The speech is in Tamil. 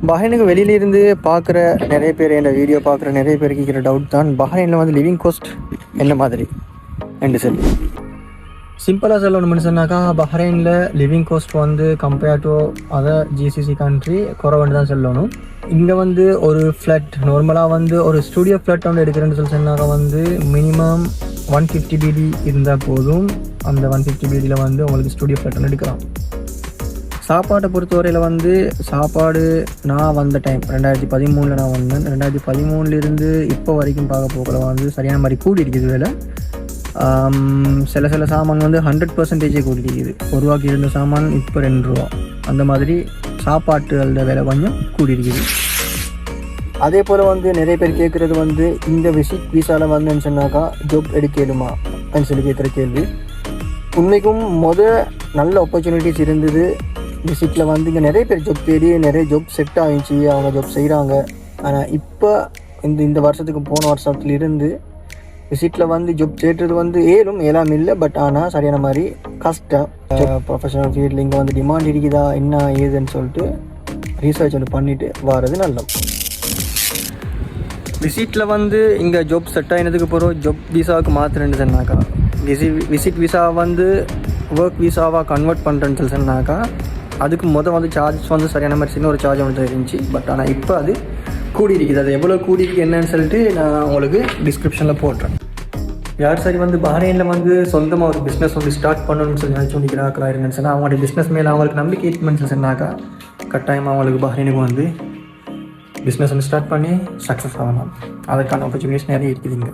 பஹ்ரைனுக்கு வெளியிலிருந்து பார்க்குற நிறைய பேர், இந்த வீடியோ பார்க்குற நிறைய பேருக்கு இருக்கிற டவுட் தான், பஹ்ரைனில் வந்து லிவிங் காஸ்ட் என்ன மாதிரி என்று சொல்லி. சிம்பிளாக சொல்லணும்னு சொன்னாக்கா, பஹ்ரைனில் லிவிங் காஸ்ட் வந்து compare to other GCC country குறைவுன்னு தான் சொல்லணும். இங்கே வந்து ஒரு ஃப்ளாட் நார்மலாக வந்து ஒரு ஸ்டூடியோ ஃப்ளாட் வந்து எடுக்கிறேன்னு சொல்லி சொன்னாக்கா வந்து மினிமம் 150 பிடி இருந்தால் போதும். அந்த 150 பிடியில் வந்து உங்களுக்கு ஸ்டூடியோ ஃப்ளாட் வந்து எடுக்கலாம். சாப்பாட்டை பொறுத்தவரையில் வந்து சாப்பாடு நான் வந்த டைம் 2013 நான் வந்தேன். 2013 இப்போ வரைக்கும் பார்க்க போகல வந்து சரியான மாதிரி கூடி இருக்குது விலை. சில சாமான் வந்து 100% கூடி இருக்குது. ₹1 இருந்த சாமான் இப்போ ₹2. அந்த மாதிரி சாப்பாட்டுகளோட விலை கொஞ்சம் கூடி இருக்குது. அதே போல் வந்து நிறைய பேர் கேட்குறது வந்து இந்த விசிட் விசாவில் வந்துன்னு சொன்னாக்கா ஜாப் எடுக்கலுமா அப்படின்னு சொல்லி கேட்குற கேள்வி. உண்மைக்கும் நல்ல ஆப்பர்ச்சுனிட்டிஸ் இருந்தது. விசிட்டில் வந்து இங்கே நிறைய பேர் ஜாப் தேடி நிறைய ஜாப் செட் ஆகிடுச்சு, அவங்க ஜாப் செய்கிறாங்க. ஆனால் இப்போ இந்த வருஷத்துக்கு போன வருஷத்துலேருந்து விசிட்டில் வந்து ஜாப் தேடுறது வந்து ஏலாம் இல்லை. பட் ஆனால் சரியான மாதிரி கஷ்டம். ப்ரொஃபஷனல் ஃபீல்டில் இங்கே வந்து டிமாண்ட் இருக்குதா என்ன ஏதுன்னு சொல்லிட்டு ரீசர்ச் ஒன்று பண்ணிவிட்டு வர்றது நல்லது. விசிட்டில் வந்து இங்கே ஜாப் செட் ஆகினதுக்கு பிறகு ஜாப் விசாவுக்கு மாற்றுறேன்னு சொன்னாக்கா, விசிட் விசா வந்து ஒர்க் விசாவாக கன்வெர்ட் பண்ணுறேன்னு சொல்லி சொன்னாக்கா அதுக்கு வந்து சார்ஜஸ் வந்து சரியான மாதிரி சின்ன ஒரு சார்ஜ் வந்து இருந்துச்சு. பட் ஆனால் இப்போ அது கூடி இருக்குது. அது எவ்வளோ கூடி இருக்குது என்னன்னு சொல்லிட்டு நான் உங்களுக்கு டிஸ்கிரிப்ஷனில் போடுறேன். யார் சரி வந்து பஹ்ரைனில் வந்து சொந்தமாக ஒரு பிஸ்னஸ் வந்து ஸ்டார்ட் பண்ணணும்னு சொல்லி நினச்சி நிற்கிறாங்களா இருந்துன்னு சொன்னால் அவங்களுடைய பிஸ்னஸ் மேலே அவங்களுக்கு நம்பிக்கை இருக்குன்னு சொன்னாக்கா கட்டாயமாக அவங்களுக்கு பஹ்ரைனுக்கு வந்து பிஸ்னஸ் வந்து ஸ்டார்ட் பண்ணி சக்ஸஸ் ஆகலாம். அதற்கான ஆப்பர்ச்சுனிட்டிஸ் நிறைய இருக்குதுங்க.